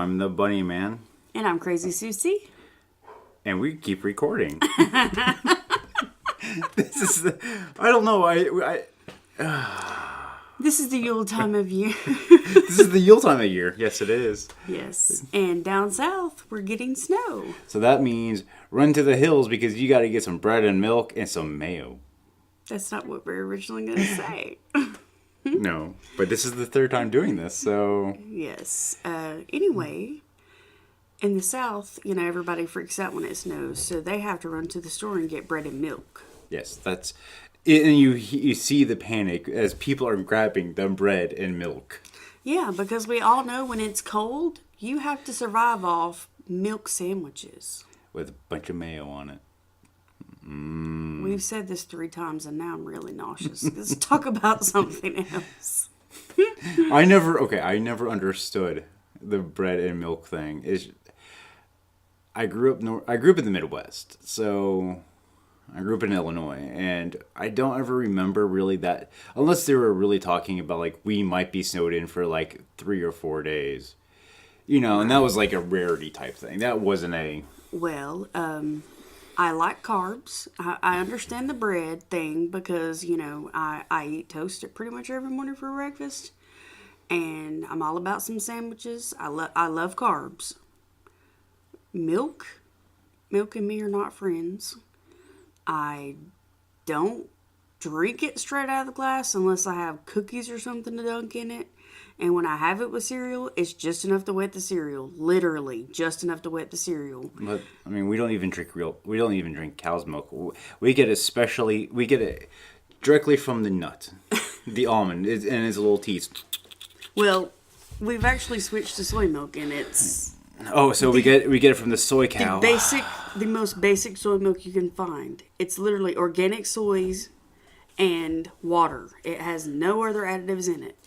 I'm the Bunny Man. And I'm Crazy Susie. And we keep recording. This is the... I don't know. This is the Yule time of year. This is the Yule time of year. Yes, it is. Yes. And down south, we're getting snow. So that means run to the hills because you got to get some bread and milk and some mayo. That's not what we're originally going to say. No, but this is the third time doing this, so... Yes. Anyway, in the south, everybody freaks out when it snows, so they have to run to the store and get bread and milk. Yes, that's... And you see the panic as people are grabbing the bread and milk. Yeah, because we all know when it's cold, you have to survive off milk sandwiches. With a bunch of mayo on it. We've said this 3 times and now I'm really nauseous. Let's talk about something else. I never understood the bread and milk thing. I grew up in the Midwest, so I grew up in Illinois, and I don't ever remember really that, unless they were really talking about like we might be snowed in for like 3 or 4 days, and that was like a rarity type thing. That wasn't a... Well, I like carbs. I understand the bread thing because, I eat toast pretty much every morning for breakfast. And I'm all about some sandwiches. I love carbs. Milk and me are not friends. I don't drink it straight out of the glass unless I have cookies or something to dunk in it. And when I have it with cereal, it's just enough to wet the cereal. Literally, just enough to wet the cereal. But I mean, we don't even drink cow's milk. We get it directly from the nut, the almond, and it's a little teeth. Well, we've actually switched to soy milk, and it's... Oh, so we get it from the soy cow. The most basic soy milk you can find. It's literally organic soys and water. It has no other additives in it.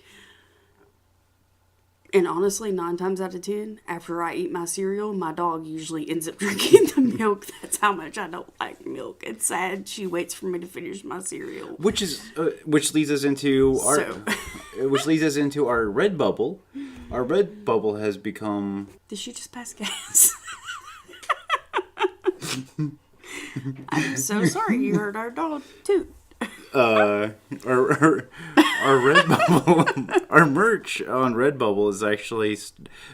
And honestly, 9 times out of 10, after I eat my cereal, my dog usually ends up drinking the milk. That's how much I don't like milk. It's sad. She waits for me to finish my cereal. Which leads us into our red bubble. Our red bubble has become... Did she just pass gas? I'm so sorry. You heard our dog toot. Our Redbubble, our merch on Redbubble is actually,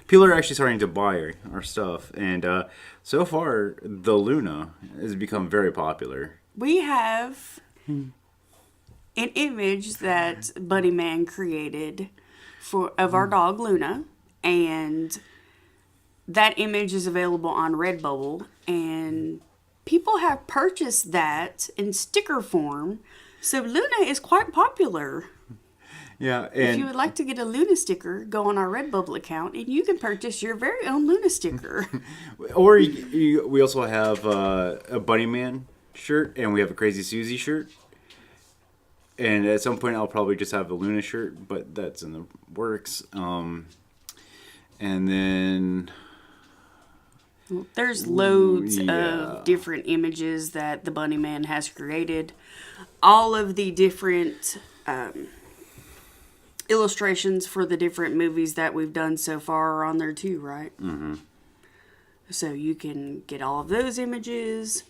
people are actually starting to buy our stuff, and so far the Luna has become very popular. We have an image that Bunny Man created of our dog Luna, and that image is available on Redbubble, and people have purchased that in sticker form. So Luna is quite popular. Yeah, and if you would like to get a Luna sticker, go on our Redbubble account and you can purchase your very own Luna sticker. Or we also have a Bunny Man shirt, and we have a Crazy Susie shirt. And at some point I'll probably just have a Luna shirt, but that's in the works. And then... There's loads of different images that the Bunny Man has created. All of the different illustrations for the different movies that we've done so far are on there too, right? Mm-hmm. So you can get all of those images.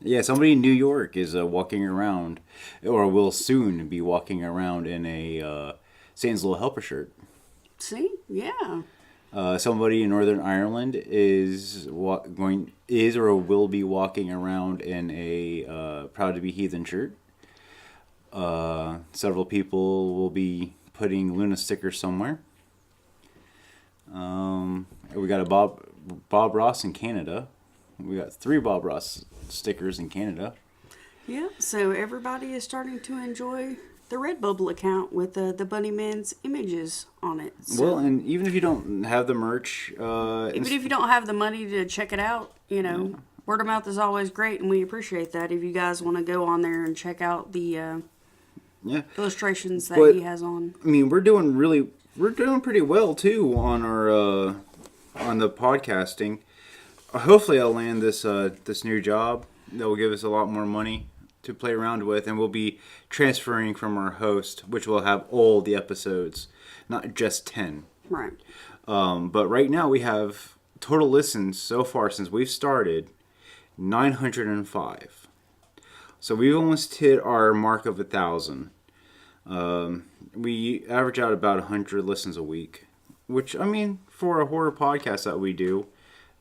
Yeah, somebody in New York is walking around, or will soon be walking around in a Satan's Little Helper shirt. See? Yeah. Somebody in Northern Ireland is or will be walking around in a Proud to be Heathen shirt. Several people will be putting Luna stickers somewhere. We got a Bob Ross in Canada. We got 3 Bob Ross stickers in Canada. Yeah, so everybody is starting to enjoy the Redbubble account with the Bunny Man's images on it. So. Well, and even if you don't have the merch... even if you don't have the money to check it out, word of mouth is always great, and we appreciate that. If you guys want to go on there and check out the illustrations that he has on. I mean, we're doing pretty well, too, on our on the podcasting. Hopefully I'll land this new job that will give us a lot more money to play around with, and we'll be transferring from our host, which will have all the episodes, not just 10. Right. But right now we have total listens so far since we've started 905. So we've almost hit our mark of 1,000. We average out about 100 listens a week, which, I mean, for a horror podcast that we do,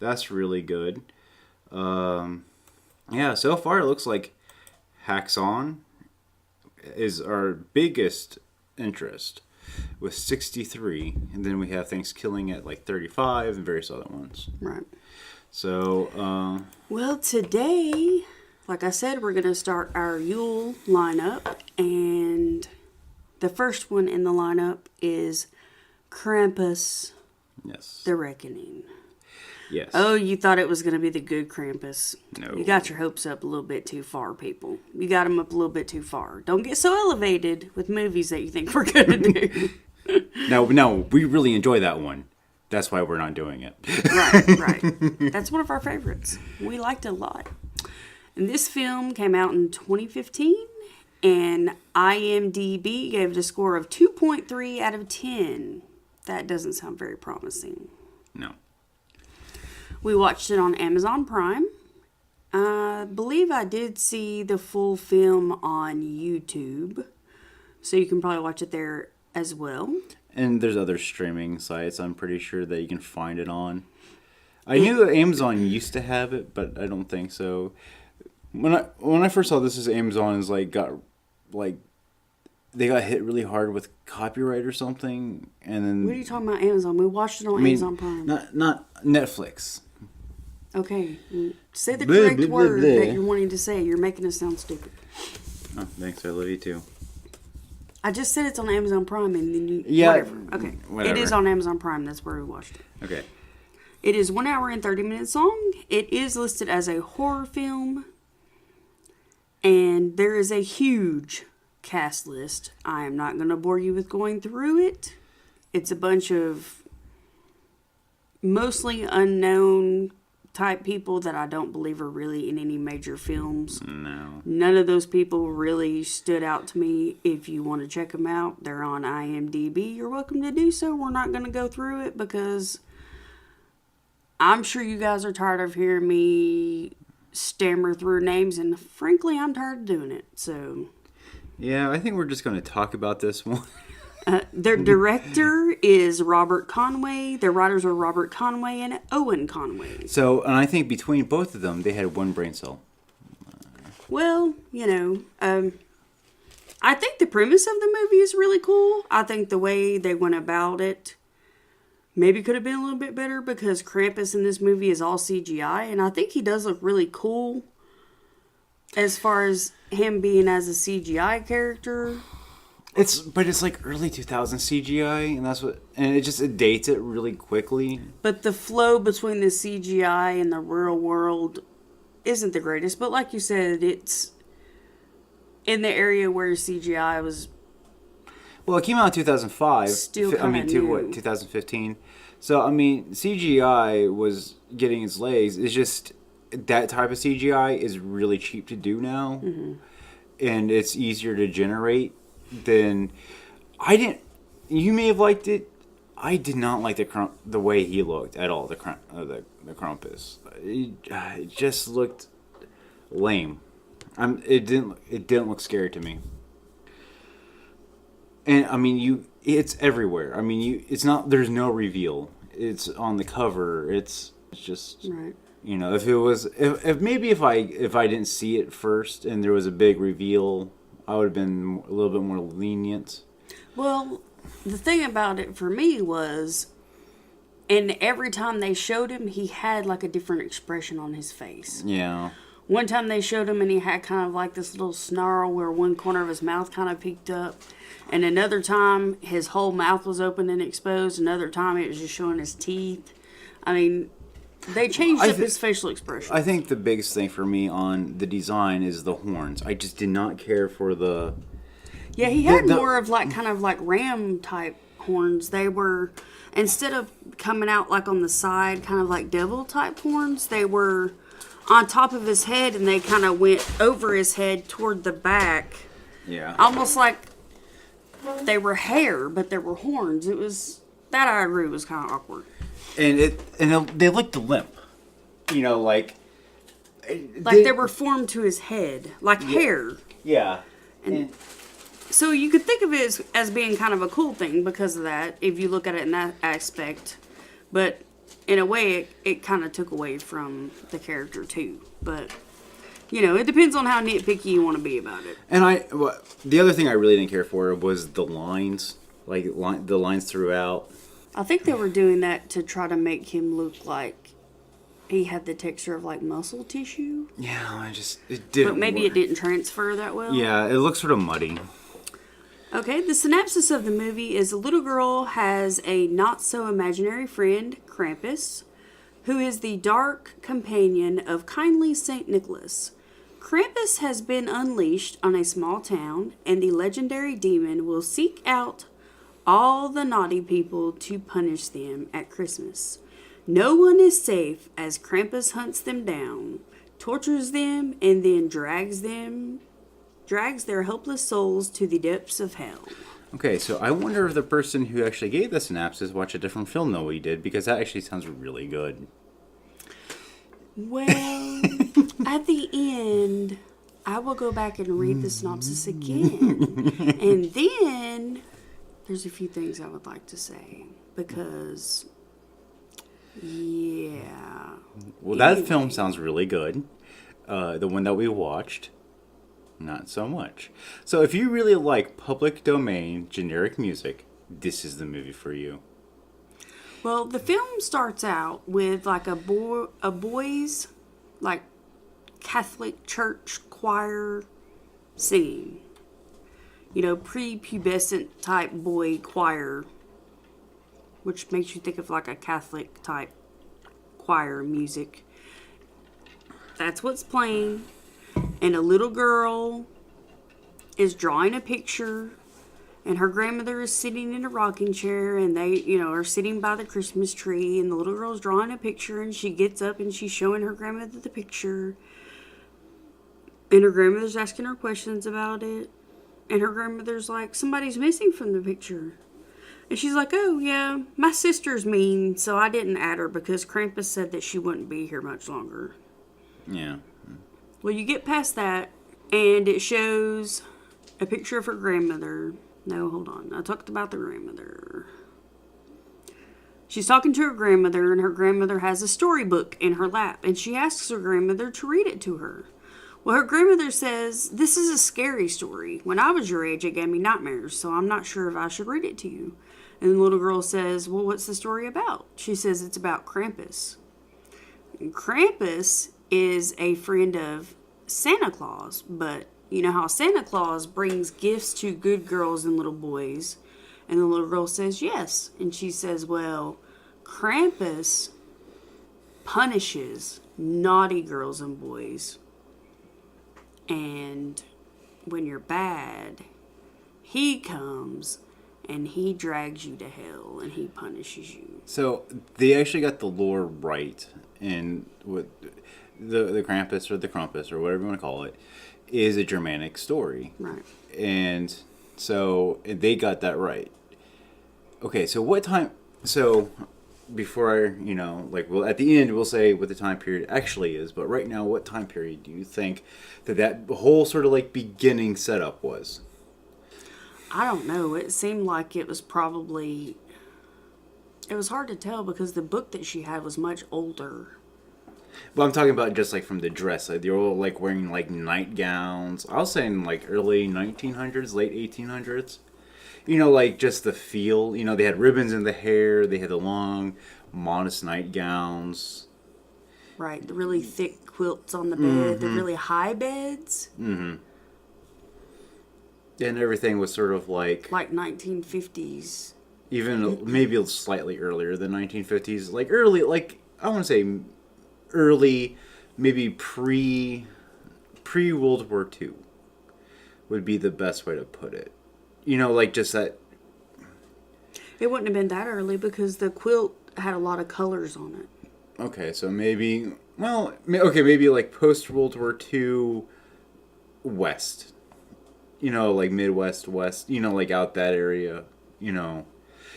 that's really good. Yeah, so far it looks like Hacks On is our biggest interest with 63, and then we have Thanksgiving at like 35 and various other ones. Right. So, Well, today, like I said, we're going to start our Yule lineup, and the first one in the lineup is Krampus, yes. The Reckoning. Yes. Oh, you thought it was going to be the good Krampus. No. You got your hopes up a little bit too far, people. You got them up a little bit too far. Don't get so elevated with movies that you think we're going to do. No, we really enjoy that one. That's why we're not doing it. Right. That's one of our favorites. We liked it a lot. And this film came out in 2015, and IMDb gave it a score of 2.3 out of 10. That doesn't sound very promising. No. We watched it on Amazon Prime. I believe I did see the full film on YouTube, so you can probably watch it there as well. And there's other streaming sites I'm pretty sure that you can find it on. I knew that Amazon used to have it, but I don't think so. When I first saw this, is Amazon is they got hit really hard with copyright or something, and then What are you talking about, Amazon? We watched it on Amazon Prime. Not Netflix. Okay, say the Blah, correct blah, blah, word blah. that you're wanting to say. You're making us sound stupid. Oh, thanks. I love you too. I just said it's on Amazon Prime, and then you... Yeah, Whatever. Okay. whatever. It is on Amazon Prime. That's where we watched it. Okay. It is 1 hour and 30 minutes long. It is listed as a horror film. And there is a huge cast list. I am not going to bore you with going through it. It's a bunch of mostly unknown type people that I don't believe are really in any major films. No. None of those people really stood out to me. If you want to check them out, they're on IMDb. You're welcome to do so. We're not going to go through it because I'm sure you guys are tired of hearing me stammer through names, and frankly, I'm tired of doing it. So, Yeah, I think we're just going to talk about this one. their director is Robert Conway. Their writers are Robert Conway and Owen Conway. So, and I think between both of them, they had one brain cell. Well, I think the premise of the movie is really cool. I think the way they went about it maybe could have been a little bit better because Krampus in this movie is all CGI, and I think he does look really cool as far as him being as a CGI character. But it's like early 2000 CGI, and it dates it really quickly. But the flow between the CGI and the real world isn't the greatest. But like you said, it's in the area where CGI was. Well, it came out in 2005. Still kinda new. 2015. So, I mean, CGI was getting its legs. It's just that type of CGI is really cheap to do now. Mm-hmm. And it's easier to generate than... You may have liked it. I did not like the way he looked at all, the Krampus. It just looked lame. It didn't look scary to me. And I mean, it's everywhere. I mean, it's not. There's no reveal. It's on the cover. It's just Right. if I didn't see it first and there was a big reveal, I would have been a little bit more lenient. Well, the thing about it for me was, and every time they showed him, he had like a different expression on his face. Yeah. One time they showed him and he had kind of like this little snarl where one corner of his mouth kind of peeked up. And another time his whole mouth was open and exposed. Another time it was just showing his teeth. I mean, they changed up his facial expression. I think the biggest thing for me on the design is the horns. I just did not care for the... Yeah, he had more of like kind of like ram type horns. They were, instead of coming out like on the side, kind of like devil type horns, they were on top of his head and they kind of went over his head toward the back. Yeah. Almost like they were hair, but they were horns. It was That I agree was kind of awkward. And they looked limp. You know, like They were formed to his head, like hair. Yeah. And so you could think of it as being kind of a cool thing because of that, if you look at it in that aspect. But in a way, it kind of took away from the character too. But, it depends on how nitpicky you want to be about it. And the other thing I really didn't care for was the lines, the lines throughout. I think they were doing that to try to make him look like he had the texture of like muscle tissue. Yeah, it didn't. But maybe it didn't transfer that well. Yeah, it looks sort of muddy. Okay, the synopsis of the movie is a little girl has a not-so-imaginary friend, Krampus, who is the dark companion of kindly St. Nicholas. Krampus has been unleashed on a small town, and the legendary demon will seek out all the naughty people to punish them at Christmas. No one is safe as Krampus hunts them down, tortures them, and then drags their helpless souls to the depths of hell. Okay, so I wonder if the person who actually gave the synopsis watched a different film than we did, because that actually sounds really good. Well, at the end, I will go back and read the synopsis again. And then there's a few things I would like to say, because, yeah. Well, that film sounds really good. The one that we watched, not so much. So if you really like public domain generic music, this is the movie for you. Well, the film starts out with like a boys like Catholic church choir singing. Prepubescent type boy choir, which makes you think of like a Catholic type choir music. That's what's playing. And a little girl is drawing a picture, and her grandmother is sitting in a rocking chair, and they, are sitting by the Christmas tree, and the little girl's drawing a picture, and she gets up and she's showing her grandmother the picture, and her grandmother's asking her questions about it, and her grandmother's like, somebody's missing from the picture. And she's like, oh, yeah, my sister's mean, so I didn't add her because Krampus said that she wouldn't be here much longer. Yeah. Well, you get past that, and it shows a picture of her grandmother. No, hold on. I talked about the grandmother. She's talking to her grandmother, and her grandmother has a storybook in her lap, and she asks her grandmother to read it to her. Well, her grandmother says, this is a scary story. When I was your age, it gave me nightmares, so I'm not sure if I should read it to you. And the little girl says, well, what's the story about? She says it's about Krampus. And Krampus is a friend of Santa Claus, but you know how Santa Claus brings gifts to good girls and little boys, and the little girl says yes, and she says, well, Krampus punishes naughty girls and boys, and when you're bad, he comes and he drags you to hell and he punishes you. So they actually got the lore right, and what the Krampus or the Krampus or whatever you want to call it is a Germanic story. Right. And so they got that right. Okay, so what time... So before I, at the end we'll say what the time period actually is, but right now, what time period do you think that whole sort of beginning setup was? I don't know. It seemed like it was probably... It was hard to tell because the book that she had was much older. But I'm talking about just from the dress. They were all wearing nightgowns. I was saying early 1900s, late 1800s. Just the feel. They had ribbons in the hair. They had the long, modest nightgowns. Right. The really thick quilts on the bed. The really high beds. Mm-hmm. And everything was sort of like 1950s. Even maybe slightly earlier than 1950s. Early, I want to say early, maybe pre-World War II would be the best way to put it. Just that... It wouldn't have been that early because the quilt had a lot of colors on it. Okay, so maybe... Well, maybe post-World War II West. Midwest, West. Out that area.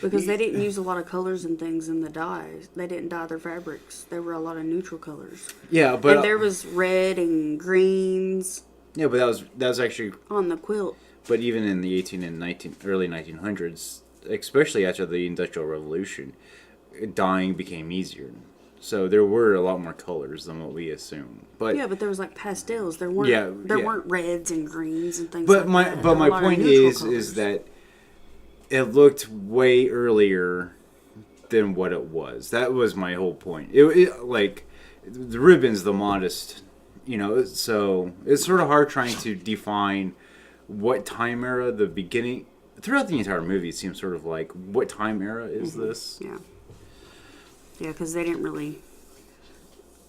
Because they didn't use a lot of colors and things in the dyes. They didn't dye their fabrics. There were a lot of neutral colors. Yeah, but And there was red and greens yeah, but that was actually. on the quilt. But even in the early 1900s, especially after the Industrial Revolution, dyeing became easier. So there were a lot more colors than what we assume. But Yeah, but there was like pastels. There weren't reds and greens and things but like that. but my A lot of point neutral is colors. that it looked way earlier than what it was. That was my whole point. It like the ribbon's the modest, so it's sort of hard trying to define what time era the beginning throughout the entire movie. It seems sort of like, what time era is this? Yeah. Yeah, because they didn't really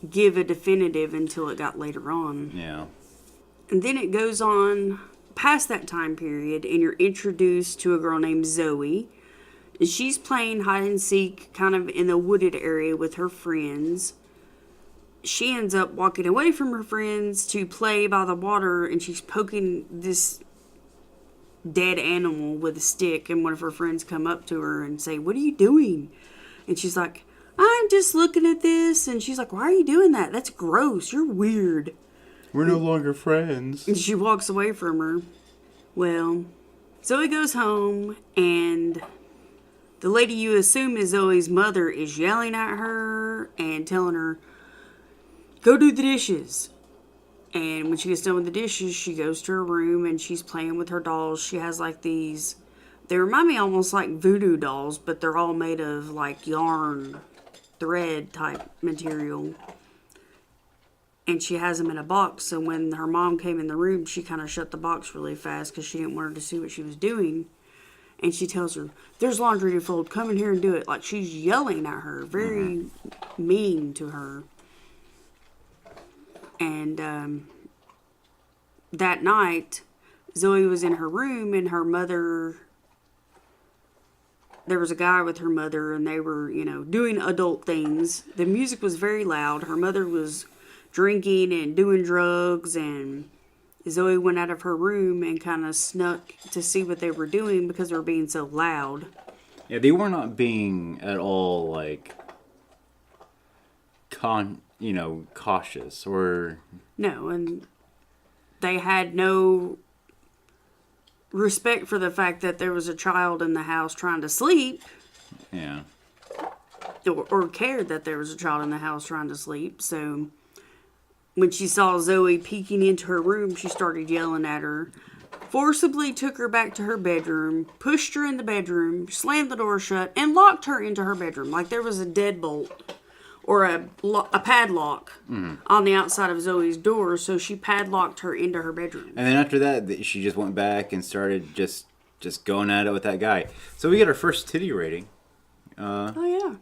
give a definitive until it got later on. Yeah. And then it goes on past that time period, and you're introduced to a girl named Zoe. And she's playing hide and seek kind of in the wooded area with her friends. She ends up walking away from her friends to play by the water, and she's poking this dead animal with a stick, and one of her friends come up to her and say, "What are you doing?" And she's like, "I'm just looking at this." And she's like, "Why are you doing that? That's gross. You're weird." We're no longer friends. And she walks away from her. Well, Zoe goes home, and the lady you assume is Zoe's mother is yelling at her and telling her, "Go do the dishes." And when she gets done with the dishes, she goes to her room and she's playing with her dolls. She has like these, they remind me almost like voodoo dolls, but they're all made of like yarn, thread type material. And she has them in a box. So when her mom came in the room, she kind of shut the box really fast because she didn't want her to see what she was doing. And she tells her, "There's laundry to fold. Come in here and do it." Like she's yelling at her, very mean to her. And that night, Zoe was in her room, and her mother, there was a guy with her mother, and they were, doing adult things. The music was very loud. Her mother was drinking and doing drugs, and Zoe went out of her room and kind of snuck to see what they were doing because they were being so loud. Yeah, they were not being at all like cautious or No, and they had no respect for the fact that there was a child in the house trying to sleep. yeah. Or cared that there was a child in the house trying to sleep. So when she saw Zoe peeking into her room, she started yelling at her, forcibly took her back to her bedroom, pushed her in the bedroom, slammed the door shut, and locked her into her bedroom. Like there was a deadbolt or a padlock on the outside of Zoe's door, so she padlocked her into her bedroom. And then after that, she just went back and started just going at it with that guy. So we get our first titty rating. Oh, yeah.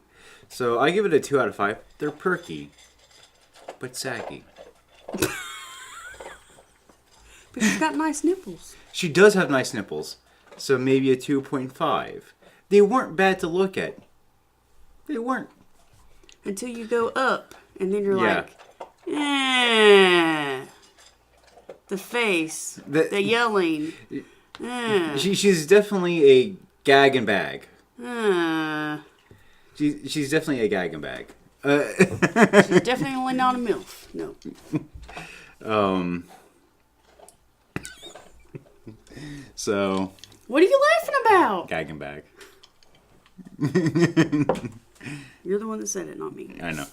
So I give it a 2 out of 5. They're perky, but saggy. But she's got nice nipples. She does have nice nipples, so maybe a 2.5. They weren't bad to look at. They weren't. Until you go up, and then you're Yeah. like, eh. The face, the yelling. She's definitely a gag and bag. Uh, She's definitely a gag and bag. she's definitely not a MILF. No. So. What are you laughing about? Gag and bag. You're the one that said it, not me. I know.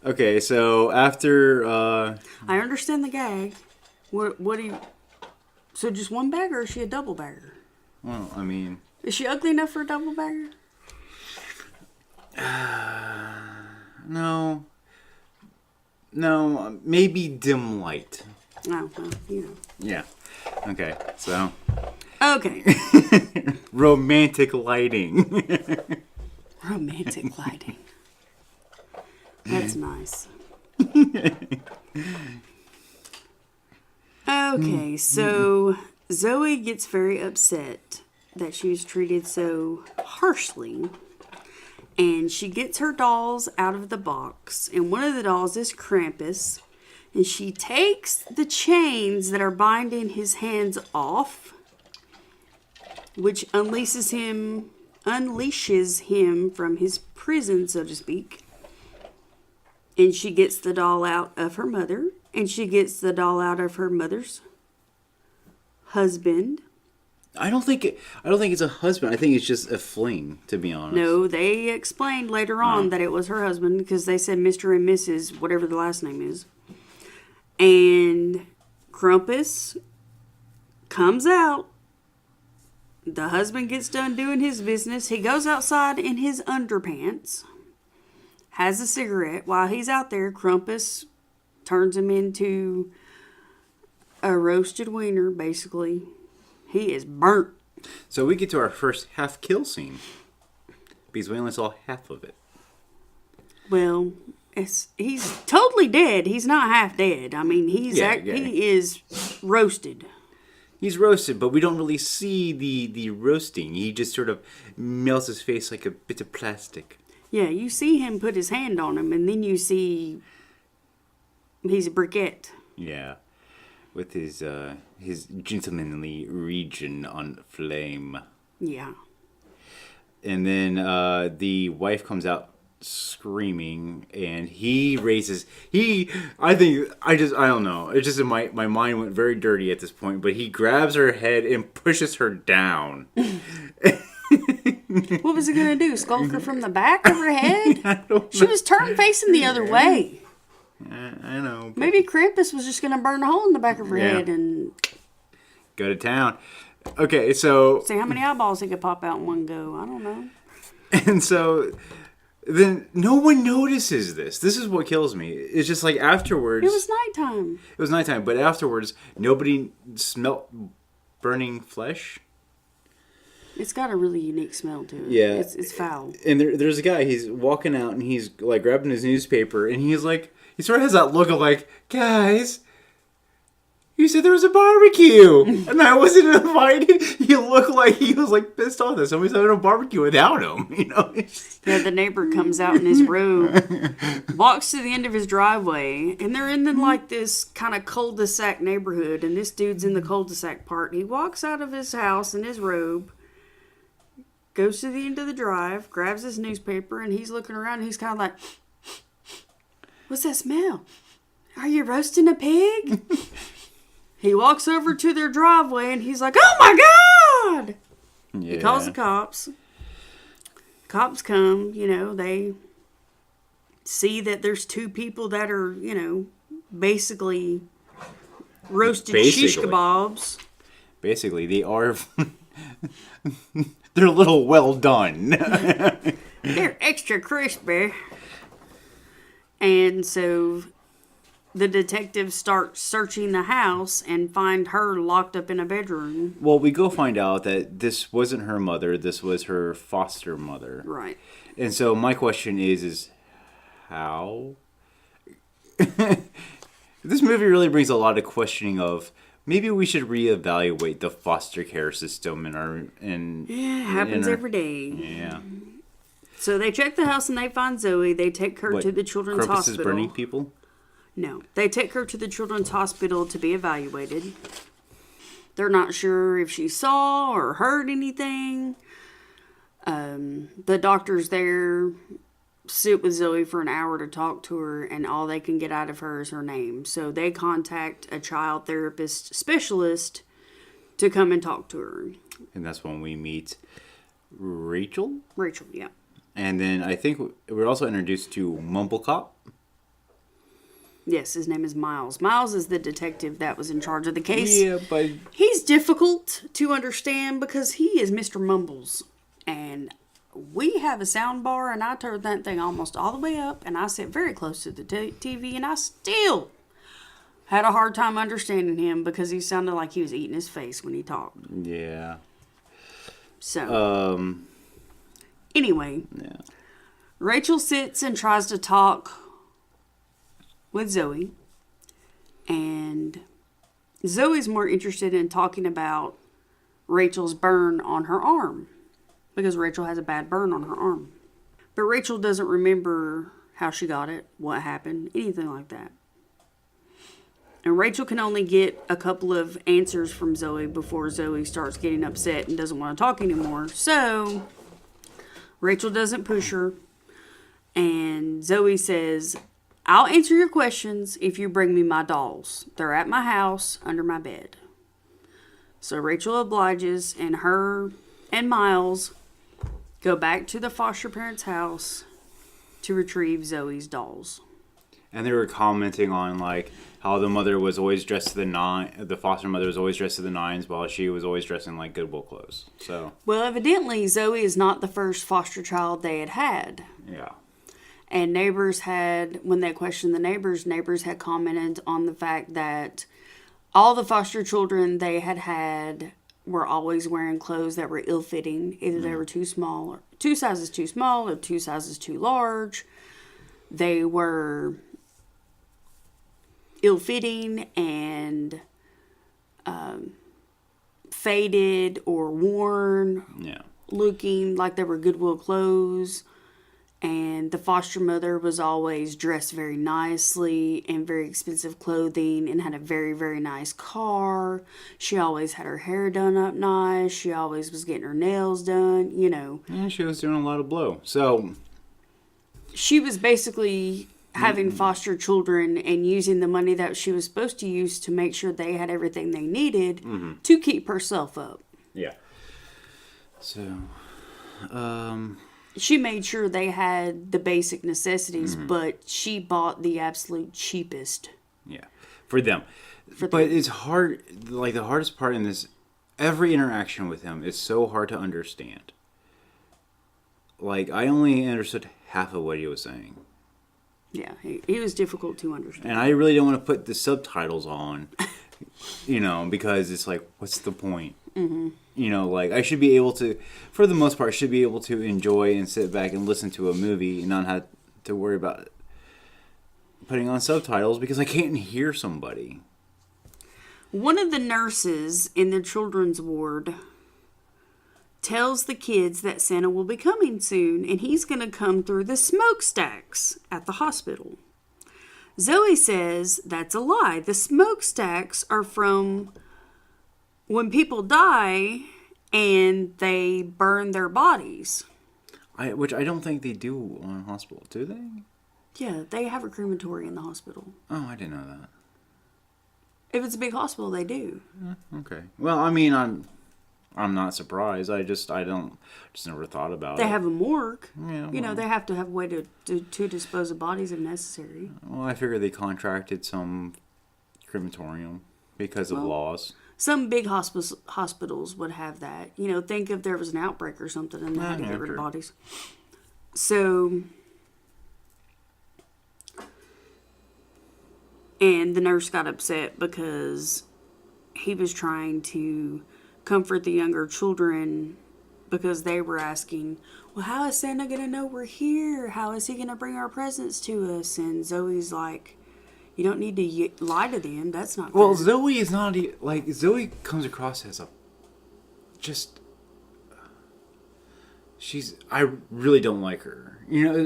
Okay, so after. I understand the gag. What do you... So just one bagger, or is she a double bagger? Well, I mean. Is she ugly enough for a double bagger? No. No, maybe dim light. Oh, well, Yeah. Okay, so. Okay. Romantic lighting. Romantic lighting. That's nice. Okay, so Zoe gets very upset that she was treated so harshly. And she gets her dolls out of the box. And one of the dolls is Krampus. And she takes the chains that are binding his hands off, which unleashes him unleashes him from his prison, so to speak. And she gets the doll out of her mother. And she gets the doll out of her mother's husband. I don't think it's a husband. I think it's just a fling, to be honest. No, they explained later on that it was her husband because they said Mr. and Mrs. whatever the last name is. And Krampus comes out. The husband gets done doing his business. He goes outside in his underpants, has a cigarette. While he's out there, Krampus turns him into a roasted wiener, basically. He is burnt. So we get to our first half kill scene. Because we only saw half of it. Well, he's totally dead. He's not half dead. I mean, he is roasted. He's roasted, but we don't really see the roasting. He just sort of melts his face like a bit of plastic. Yeah, you see him put his hand on him, and then you see he's a briquette. Yeah. With his gentlemanly region on flame. Yeah. And then the wife comes out screaming, and he raises... I don't know. It's just my mind went very dirty at this point, but he grabs her head and pushes her down. What was he going to do? Skulk her from the back of her head? She was turned facing the other way. I know. Maybe Krampus was just going to burn a hole in the back of her head and... go to town. Okay, so... see how many eyeballs he could pop out in one go. I don't know. And so... then no one notices this. This is what kills me. It's just like afterwards... it was nighttime. But afterwards, nobody smelt burning flesh. It's got a really unique smell to it. Yeah. It's foul. And there's a guy, he's walking out and he's like grabbing his newspaper and he's like... he sort of has that look of like, guys, you said there was a barbecue and I wasn't invited. He looked like he was like pissed off that somebody's having a barbecue without him. You know? Yeah, the neighbor comes out in his robe, walks to the end of his driveway, and they're in like this kind of cul-de-sac neighborhood, and this dude's in the cul-de-sac part. He walks out of his house in his robe, goes to the end of the drive, grabs his newspaper, and he's looking around, and he's kind of like, what's that smell? Are you roasting a pig? He walks over to their driveway and he's like, oh my God! Yeah. He calls the cops. Cops come, they see that there's two people that are, basically roasted shish kebabs. Basically, they are... they're a little well done. They're extra crispy. And so the detectives start searching the house and find her locked up in a bedroom. Well, we go find out that this wasn't her mother. This was her foster mother. Right. And so my question is how? This movie really brings a lot of questioning of maybe we should reevaluate the foster care system in our... it happens every day. Yeah. So they check the house and they find Zoe. They take her to the children's Krampus hospital. Is burning people? No. They take her to the children's hospital to be evaluated. They're not sure if she saw or heard anything. The doctors there sit with Zoe for an hour to talk to her, and all they can get out of her is her name. So they contact a child therapist specialist to come and talk to her. And that's when we meet Rachel? Rachel, yeah. And then I think we're also introduced to Mumble Cop. Yes, his name is Miles. Miles is the detective that was in charge of the case. Yeah, but... he's difficult to understand because he is Mr. Mumbles. And we have a sound bar, and I turned that thing almost all the way up, and I sit very close to the TV, and I still had a hard time understanding him because he sounded like he was eating his face when he talked. Yeah. So... anyway. Yeah. Rachel sits and tries to talk with Zoe, and Zoe's more interested in talking about Rachel's burn on her arm because Rachel has a bad burn on her arm. But Rachel doesn't remember how she got it, what happened, anything like that. And Rachel can only get a couple of answers from Zoe before Zoe starts getting upset and doesn't want to talk anymore. So Rachel doesn't push her. And Zoe says, I'll answer your questions if you bring me my dolls. They're at my house under my bed. So Rachel obliges, and her and Miles go back to the foster parents' house to retrieve Zoe's dolls. And they were commenting on like how the mother was always dressed to the foster mother was always dressed to the nines, while she was always dressed in like Goodwill clothes. So well, evidently Zoe is not the first foster child they had. Yeah. And neighbors had, when they questioned the neighbors had commented on the fact that all the foster children they had were always wearing clothes that were ill-fitting. Either they were too small, or 2 sizes too small, or 2 sizes too large. They were ill-fitting and faded or worn, looking like they were Goodwill clothes. And the foster mother was always dressed very nicely in very expensive clothing and had a very, very nice car. She always had her hair done up nice. She always was getting her nails done, you know. And she was doing a lot of blow. So she was basically having foster children and using the money that she was supposed to use to make sure they had everything they needed to keep herself up. Yeah. So, she made sure they had the basic necessities, but she bought the absolute cheapest. Yeah, for them. It's hard, like the hardest part in this, every interaction with him is so hard to understand. Like, I only understood half of what he was saying. Yeah, he was difficult to understand. And I really don't want to put the subtitles on, because it's like, what's the point? Like, I should be able to, for the most part, should be able to enjoy and sit back and listen to a movie and not have to worry about putting on subtitles because I can't hear somebody. One of the nurses in the children's ward tells the kids that Santa will be coming soon and he's going to come through the smokestacks at the hospital. Zoe says that's a lie. The smokestacks are from when people die and they burn their bodies. Which I don't think they do on a hospital, do they? Yeah, they have a crematory in the hospital. Oh, I didn't know that. If it's a big hospital, they do. Okay. Well, I mean, I'm not surprised. I just never thought about it. They have a morgue. Yeah, they have to have a way to dispose of bodies if necessary. Well, I figure they contracted some crematorium because of laws. Some big hospitals would have that. Think if there was an outbreak or something and they had to get rid of bodies. So, and the nurse got upset because he was trying to comfort the younger children because they were asking, well, how is Santa going to know we're here? How is he going to bring our presents to us? And Zoe's like, you don't need to lie to them. That's not fair. Well, Zoe is not... Like, Zoe comes across as I really don't like her.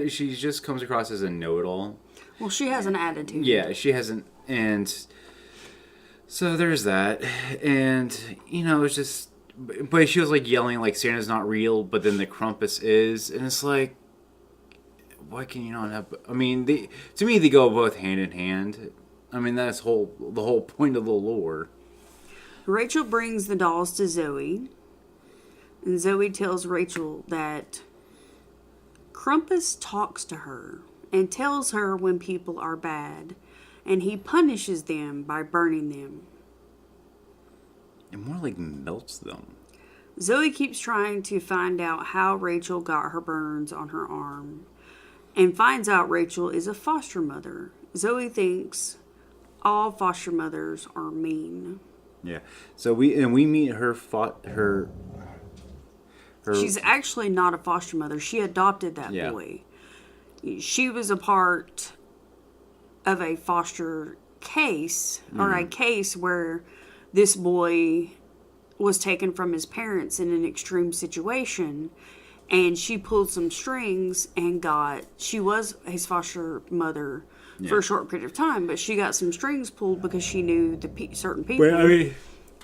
She just comes across as a know-it-all. Well, she has an attitude. Yeah, she hasn't... And so there's that. And, it's just... But she was, like, yelling, like, Santa's not real, but then the Krampus is. And it's like... Why can you not have... I mean, to me, they go both hand in hand. I mean, that's the whole point of the lore. Rachel brings the dolls to Zoe. And Zoe tells Rachel that Krampus talks to her and tells her when people are bad. And he punishes them by burning them. It more like melts them. Zoe keeps trying to find out how Rachel got her burns on her arm. And finds out Rachel is a foster mother. Zoe thinks all foster mothers are mean. Yeah. So we meet her She's actually not a foster mother. She adopted that boy. She was a part of a foster case or a case where this boy was taken from his parents in an extreme situation. And she pulled some strings and she was his foster mother for a short period of time, but she got some strings pulled because she knew certain people. Well,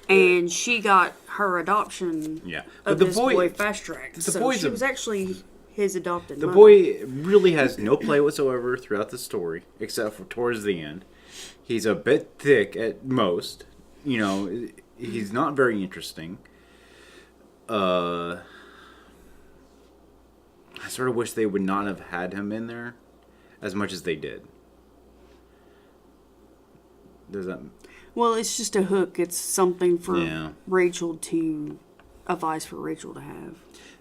and she got her adoption of this boy fast-tracked. So she was actually his adopted The mother. boy really has no play whatsoever throughout the story, except for towards the end. He's a bit thick at most. You know, he's not very interesting. I sort of wish they would not have had him in there as much as they did. Does that... Well, it's just a hook. It's something for Yeah. Rachel to... a vice for Rachel to have.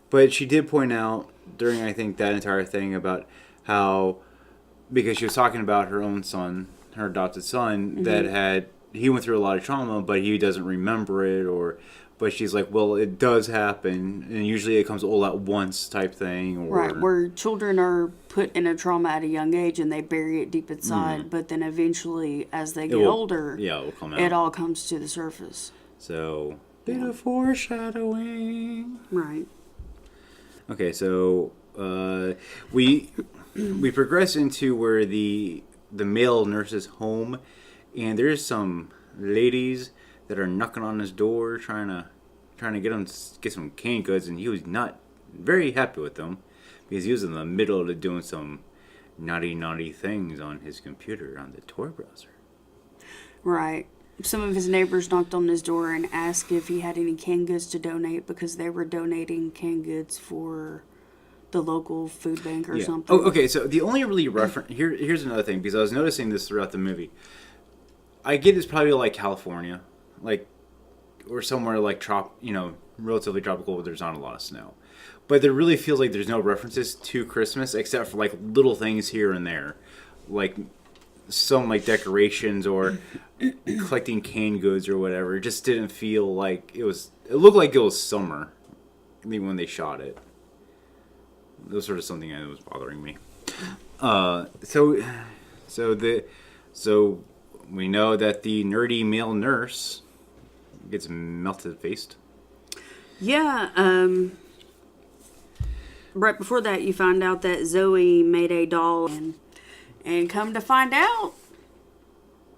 But she did point out during, I think, that entire thing about how, because she was talking about her own son, her adopted son, that he went through a lot of trauma, but he doesn't remember it, but she's like, well, it does happen, and usually it comes all at once type thing. Or, Right, where children are put in a trauma at a young age and they bury it deep inside, but then eventually, as they get older, yeah, it will come out. it all comes to the surface. So, bit of foreshadowing. Right. Okay, so we progress into where the male nurse's home, and there's some ladies that are knocking on his door trying to get some canned goods, and he was not very happy with them because he was in the middle of doing some naughty things on his computer on the Tor browser. Right. Some of his neighbors knocked on his door and asked if he had any canned goods to donate because they were donating canned goods for the local food bank or something. Oh, okay, so the only really reference... Here's another thing, because I was noticing this throughout the movie. I get it's probably like California, like, or somewhere like, relatively tropical where there's not a lot of snow. But there really feels like there's no references to Christmas except for, like, little things here and there. Like, some, like, decorations or collecting canned goods or whatever. It just didn't feel like it was... It looked like it was summer, I mean, when they shot it. That was sort of something that was bothering me. So we know that the nerdy male nurse gets melted faced. Yeah, right before that you find out that Zoe made a doll and come to find out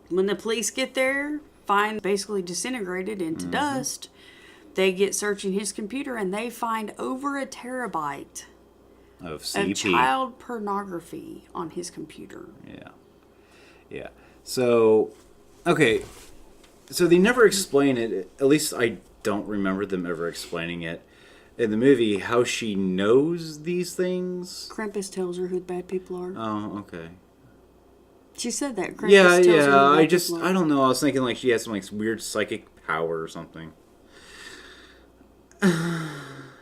when the police get there, find basically disintegrated into dust, they get searching his computer and they find over a terabyte Of CP. of child pornography on his computer. Yeah. So, okay. So they never explain it. At least I don't remember them ever explaining it in the movie, how she knows these things. Krampus tells her who the bad people are. Oh, okay. She said that. Krampus Yeah. tells her who the bad people are. I don't know. I was thinking like she has some like weird psychic power or something.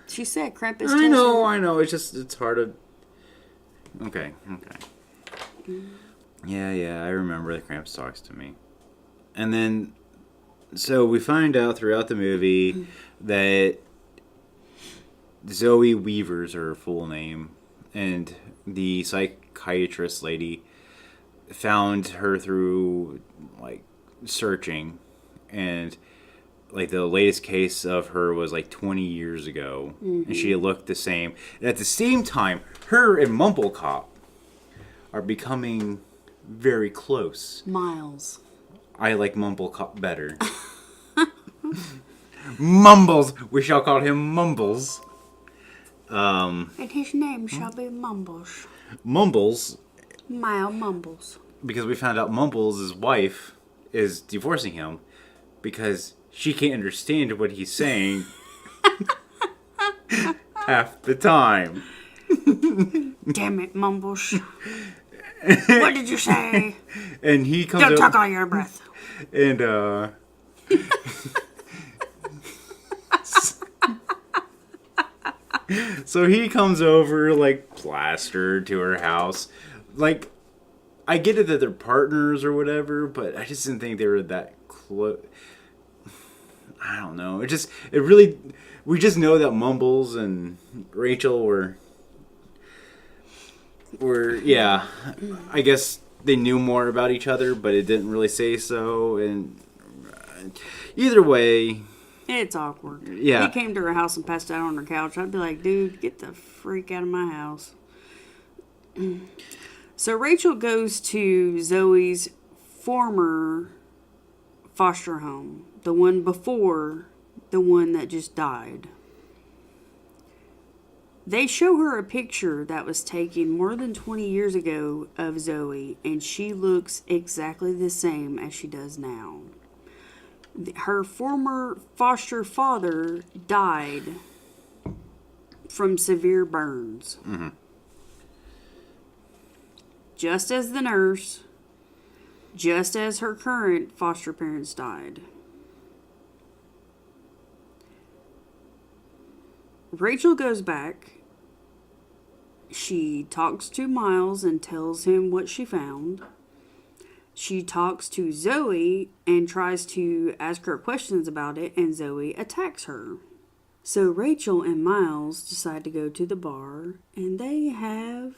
She said Krampus tells her. I know. It's hard to... Okay. Yeah, I remember that Krampus talks to me. And then, so we find out throughout the movie that Zoe Weaver's her full name, and the psychiatrist lady found her through, like, searching, and... Like, the latest case of her was, like, 20 years ago. And she looked the same. And at the same time, her and Mumblecop are becoming very close. Miles. I like Mumblecop better. Mumbles! We shall call him Mumbles. And his name shall be Mumbles. Mumbles, Mild Mumbles. because we found out Mumbles' wife is divorcing him because... She can't understand what he's saying half the time. Damn it, Mumbles. What did you say? And he comes Don't up, talk all your breath. and so he comes over like plastered to her house. Like, I get it that they're partners or whatever, but I just didn't think they were that close. I don't know. We just know that Mumbles and Rachel were, yeah, I guess they knew more about each other, but it didn't really say so. And either way, It's awkward. Yeah. He came to her house and passed out on her couch. I'd be like, dude, get the freak out of my house. So Rachel goes to Zoe's former foster home. The one before the one that just died. They show her a picture that was taken more than 20 years ago of Zoe, and she looks exactly the same as she does now. Her former foster father died from severe burns. Mm-hmm. Just as the nurse, just as her current foster parents died. Rachel goes back. She talks to Miles and tells him what she found. She talks to Zoe and tries to ask her questions about it, and Zoe attacks her. So Rachel and Miles decide to go to the bar, and they have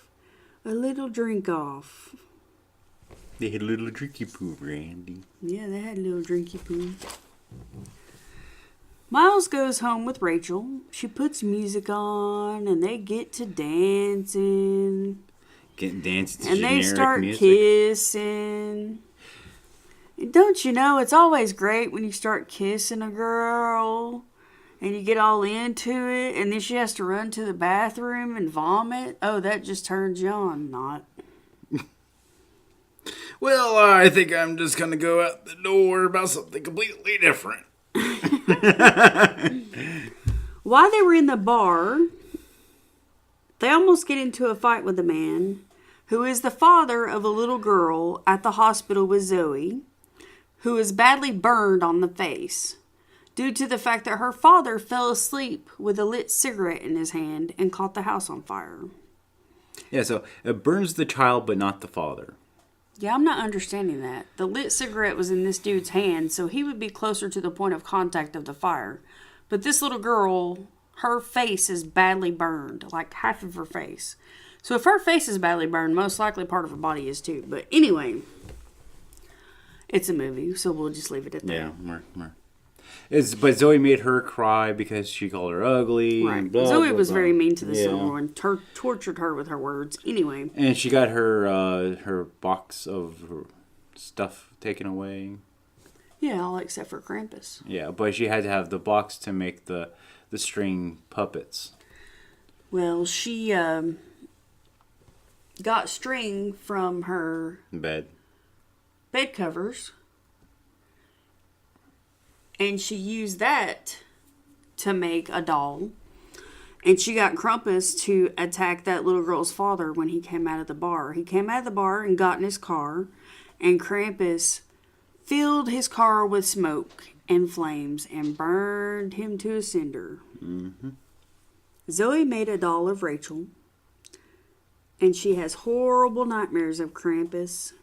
a little drink off. They had a little drinky poo, Randy. Yeah, they had a little drinky poo. Miles goes home with Rachel. She puts music on, and they get to dancing. Getting dancing to and they generic start music. Kissing. And don't you know, it's always great when you start kissing a girl and you get all into it, and then she has to run to the bathroom and vomit. Oh, that just turns you on, not. Well, I think I'm just going to go out the door about something completely different. While they were in the bar, they almost get into a fight with a man who is the father of a little girl at the hospital with Zoe, who is badly burned on the face due to the fact that her father fell asleep with a lit cigarette in his hand and caught the house on fire. Yeah, so it burns the child, but not the father. Yeah, I'm not understanding that. The lit cigarette was in this dude's hand, so he would be closer to the point of contact of the fire. But this little girl, her face is badly burned, like half of her face. So if her face is badly burned, most likely part of her body is too. But anyway, it's a movie, so we'll just leave it at that. Yeah, but Zoe made her cry because she called her ugly. Right. And blah, Zoe blah, was blah. very mean to this little girl and tortured her with her words. Anyway. And she got her box of stuff taken away. Yeah, all except for Krampus. Yeah, but she had to have the box to make the string puppets. Well, she got string from her Bed covers, and she used that to make a doll. And she got Krampus to attack that little girl's father when he came out of the bar. He came out of the bar and got in his car, and Krampus filled his car with smoke and flames and burned him to a cinder. Mm-hmm. Zoe made a doll of Rachel, and she has horrible nightmares of Krampus.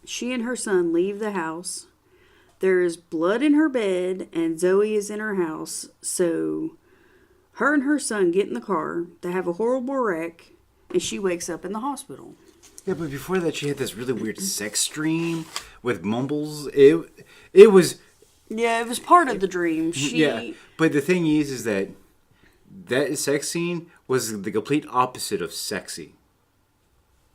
She and her son leave the house. There is blood in her bed, and Zoe is in her house. So her and her son get in the car. They have a horrible wreck, and she wakes up in the hospital. Yeah, but before that, she had this really weird sex dream with mumbles. It was... Yeah, it was part of the dream. Yeah, but the thing is that sex scene was the complete opposite of sexy.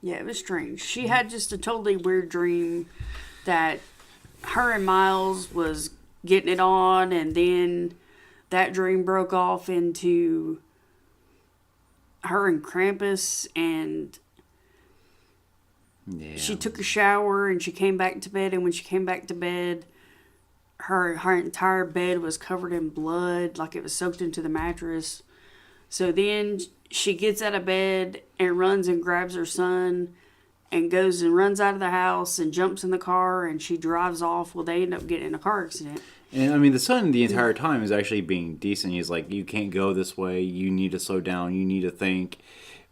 Yeah, it was strange. She had just a totally weird dream that her and Miles was getting it on, and then that dream broke off into her and Krampus, and she took a shower, and she came back to bed, and when she came back to bed, her entire bed was covered in blood, like it was soaked into the mattress. So then she gets out of bed and runs and grabs her son and goes and runs out of the house and jumps in the car, and she drives off. Well, they end up getting in a car accident. And I mean, the son the entire time is actually being decent. He's like, you can't go this way. You need to slow down. You need to think.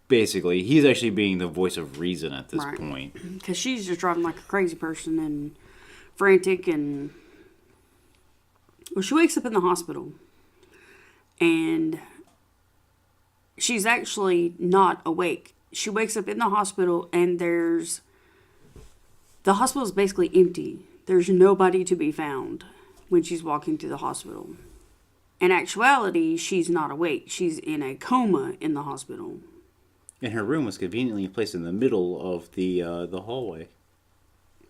Basically, he's actually being the voice of reason at this point. Because she's just driving like a crazy person and frantic. And well, she wakes up in the hospital, and she's actually not awake. She wakes up in the hospital, and the hospital is basically empty. There's nobody to be found when she's walking through the hospital. In actuality, she's not awake. She's in a coma in the hospital. And her room was conveniently placed in the middle of the hallway.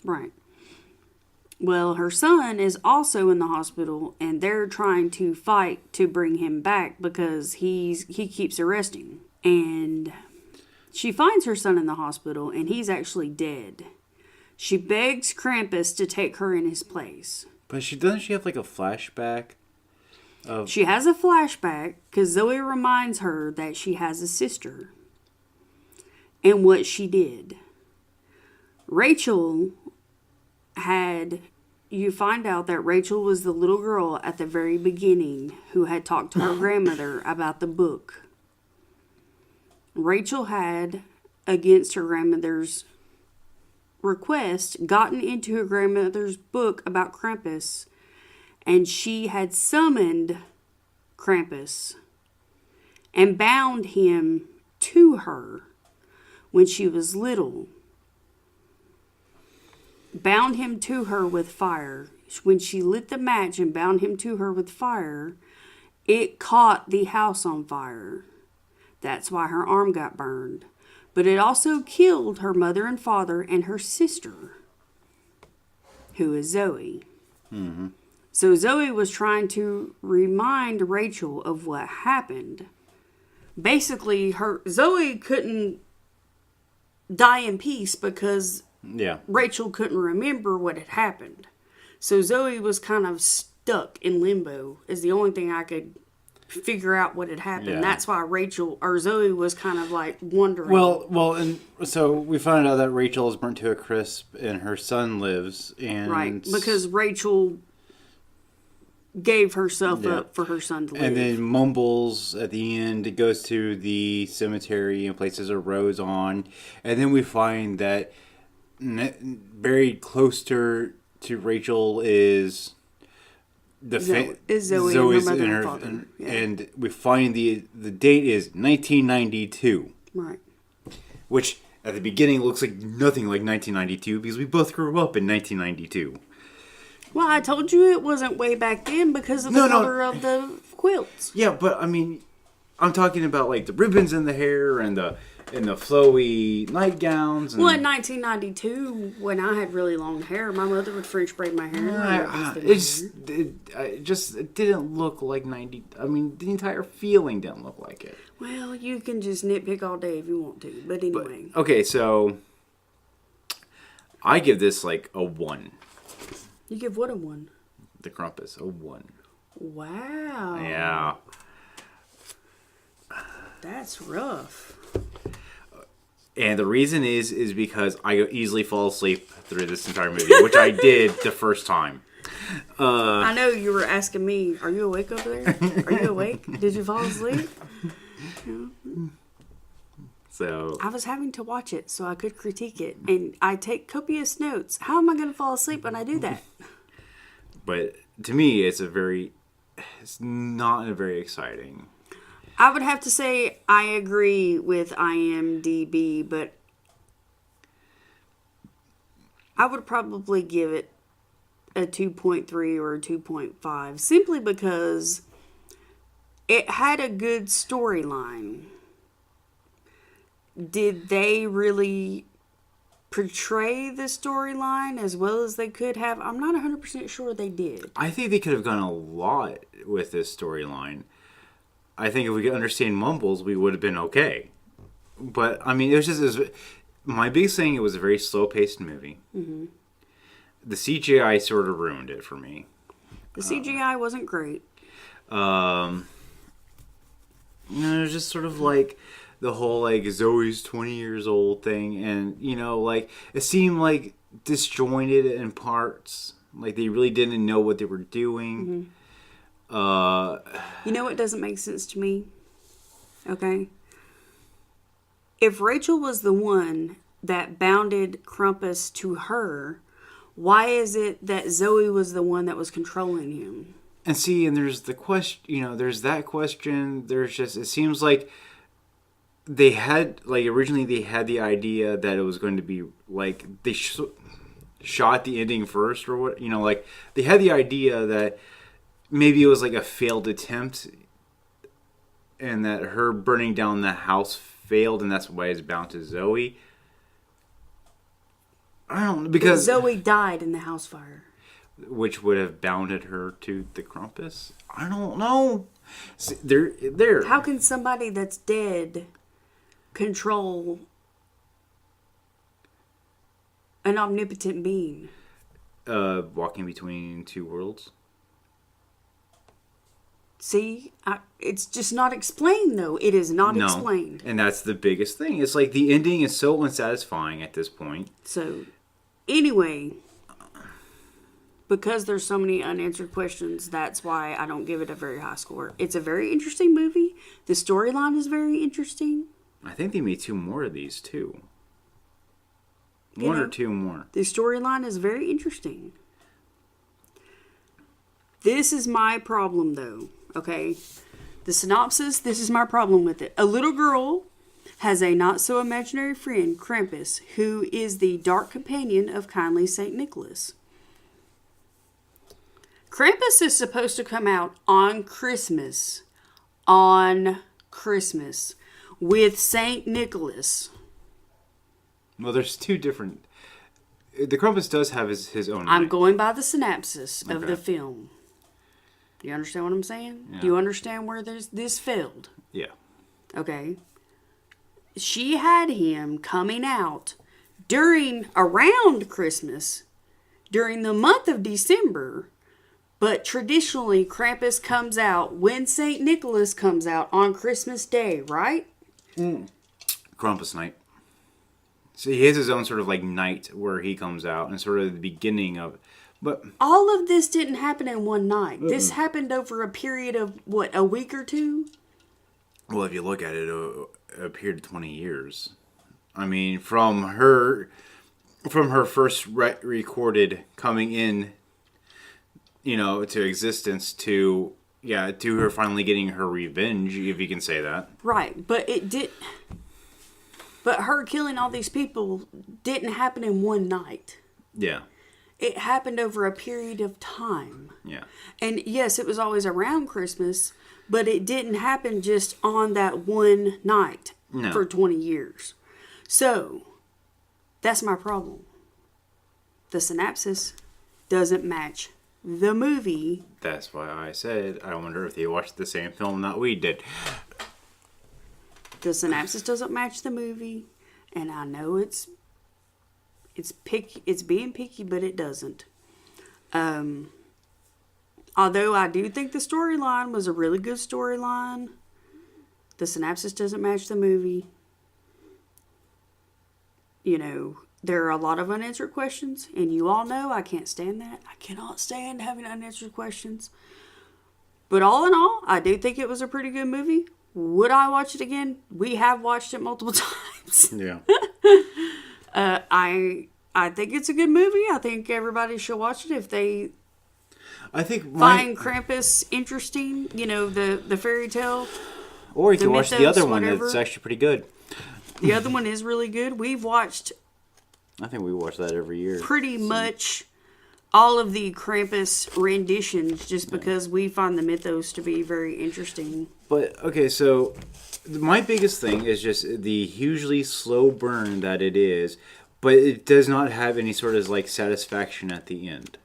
Right. Well, her son is also in the hospital, and they're trying to fight to bring him back because he keeps arresting. And she finds her son in the hospital, and he's actually dead. She begs Krampus to take her in his place. But doesn't she have like a flashback? She has a flashback because Zoe reminds her that she has a sister and what she did. Rachel you find out that Rachel was the little girl at the very beginning who had talked to her grandmother about the book. Rachel had, against her grandmother's request, gotten into her grandmother's book about Krampus, and she had summoned Krampus and bound him to her when she was little. Bound him to her with fire. When she lit the match and bound him to her with fire, it caught the house on fire. That's why her arm got burned. But it also killed her mother and father and her sister, who is Zoe. Mm-hmm. So Zoe was trying to remind Rachel of what happened. Basically, Zoe couldn't die in peace because Rachel couldn't remember what had happened. So Zoe was kind of stuck in limbo is the only thing I could figure out what had happened. Yeah. That's why Zoe was kind of like wondering. Well, and so we found out that Rachel is burnt to a crisp and her son lives. And right, because Rachel gave herself up for her son to live. And then Mumbles at the end goes to the cemetery and places a rose on. And then we find that very close to Rachel is Zoe Zoe's and her mother and father. And we find the date is 1992. Right. Which at the beginning looks like nothing like 1992 because we both grew up in 1992. Well, I told you it wasn't way back then because of the color of the quilts. Yeah, but I mean, I'm talking about like the ribbons in the hair and the flowy nightgowns. Well, in 1992, when I had really long hair, my mother would French braid my hair. It didn't look like 90. I mean, the entire feeling didn't look like it. Well, you can just nitpick all day if you want to. But anyway. Okay, so I give this like a 1. You give what a 1? The Krampus, a 1. Wow. Yeah. That's rough. And the reason is because I easily fall asleep through this entire movie, which I did the first time. I know you were asking me, are you awake over there? Are you awake? Did you fall asleep? So I was having to watch it so I could critique it. And I take copious notes. How am I going to fall asleep when I do that? But to me, it's not a very exciting. I would have to say I agree with IMDb, but I would probably give it a 2.3 or a 2.5 simply because it had a good storyline. Did they really portray the storyline as well as they could have? I'm not 100% sure they did. I think they could have done a lot with this storyline. I think if we could understand Mumbles, we would have been okay. But, I mean, my biggest thing, it was a very slow-paced movie. Mm-hmm. The CGI sort of ruined it for me. The CGI wasn't great. It was just sort of like the whole, like, Zoe's 20 years old thing. And, like, it seemed, like, disjointed in parts. Like, they really didn't know what they were doing. Mm-hmm. You know what doesn't make sense to me? Okay? If Rachel was the one that bounded Krampus to her, why is it that Zoe was the one that was controlling him? And see, and there's the question, there's that question. There's just, it seems like they had, like, originally they had the idea that it was going to be, like, they shot the ending first or what, like, they had the idea that maybe it was like a failed attempt and that her burning down the house failed and that's why it's bound to Zoe. I don't know, because Zoe died in the house fire. which would have bounded her to the Krampus. I don't know. See, they're How can somebody that's dead control an omnipotent being? Walking between two worlds. See, it's just not explained, though. It is not explained. And that's the biggest thing. It's like the ending is so unsatisfying at this point. So, anyway, because there's so many unanswered questions, that's why I don't give it a very high score. It's a very interesting movie. The storyline is very interesting. I think they made 2 more of these, too. One or 2 more. The storyline is very interesting. This is my problem, though. Okay? The synopsis, this is my problem with it. A little girl has a not-so-imaginary friend, Krampus, who is the dark companion of kindly St. Nicholas. Krampus is supposed to come out on Christmas. On Christmas. With St. Nicholas. Well, there's 2 different... The Krampus does have his own... I'm going by the synopsis of the film. Do you understand what I'm saying? Yeah. Do you understand where this failed? Yeah. Okay. She had him coming out around Christmas, during the month of December, but traditionally Krampus comes out when St. Nicholas comes out on Christmas Day, right? Krampus night. So he has his own sort of like night where he comes out and sort of the beginning of it. But all of this didn't happen in one night. This happened over a period of, what, a week or 2? Well, if you look at it, a period of 20 years. I mean, from her first recorded coming in, to existence to her finally getting her revenge, if you can say that. Right, but But her killing all these people didn't happen in one night. Yeah. It happened over a period of time. Yeah. And yes, it was always around Christmas, but it didn't happen just on that one night for 20 years. So, that's my problem. The synopsis doesn't match the movie. That's why I said, I wonder if they watched the same film that we did. The synopsis doesn't match the movie, and I know it's picky. It's being picky, but it doesn't. Although I do think the storyline was a really good storyline, the synopsis doesn't match the movie. There are a lot of unanswered questions, and you all know I can't stand that. I cannot stand having unanswered questions. But all in all, I do think it was a pretty good movie. Would I watch it again? We have watched it multiple times. Yeah. I think it's a good movie. I think everybody should watch it if they find Krampus interesting. The fairy tale. Or you can watch the other one that's actually pretty good. The other one is really good. We've watched... I think we watch that every year. Pretty much all of the Krampus renditions just because we find the mythos to be very interesting. But, okay, so my biggest thing is just the hugely slow burn that it is, but it does not have any sort of, satisfaction at the end.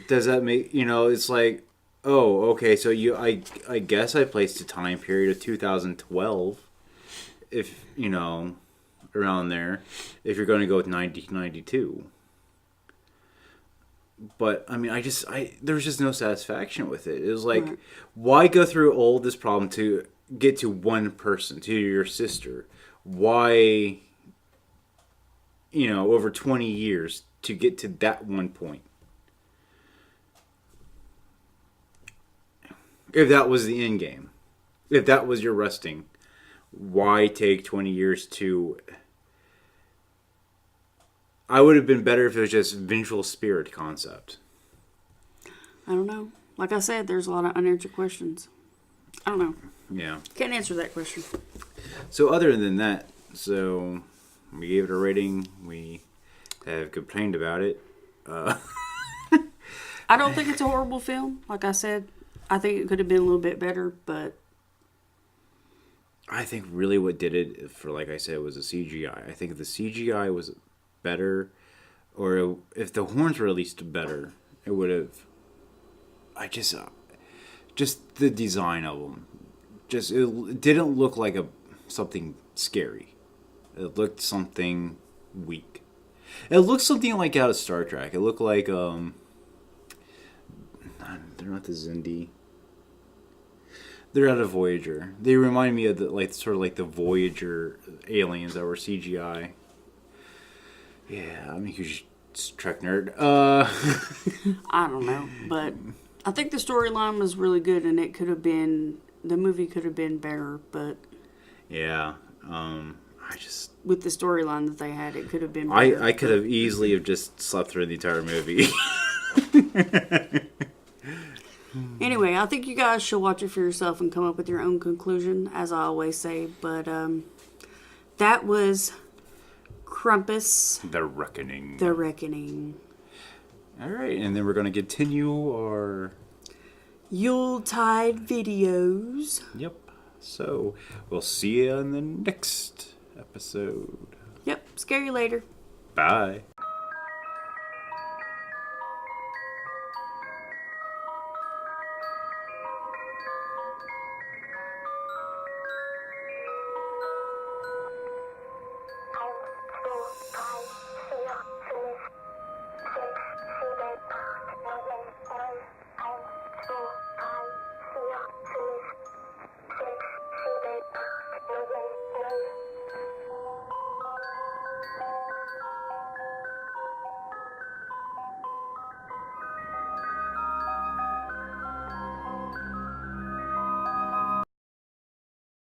Does that make, it's like, oh, okay, so I guess I placed a time period of 2012, if, around there, if you're going to go with 1992. But, I mean, there was just no satisfaction with it. It was like, why go through all this problem to get to one person, to your sister? Why, over 20 years to get to that one point? If that was the end game. If that was your resting, why take 20 years to... I would have been better if it was just vengeful spirit concept. I don't know. Like I said, there's a lot of unanswered questions. I don't know. Yeah. Can't answer that question. So other than that, we gave it a rating. We have complained about it. I don't think it's a horrible film. Like I said, I think it could have been a little bit better, but... I think really what did it, like I said, was the CGI. I think the CGI was better. or if the horns were released better, it would have. Just the design of them, just it didn't look like something scary. It looked something weak. It looked something like out of Star Trek. It looked like they're not the Zindi. They're out of Voyager. They remind me of sort of like the Voyager aliens that were CGI. Yeah, I'm a huge Trek nerd. I don't know, but I think the storyline was really good, and the movie could have been better, but yeah, with the storyline that they had, it could have been better. I could have easily have just slept through the entire movie. Anyway, I think you guys should watch it for yourself and come up with your own conclusion, as I always say. But that was Krampus. The Reckoning. The Reckoning. All right, and then we're going to continue our Yuletide videos. Yep. So we'll see you in the next episode. Yep. Scare you later. Bye.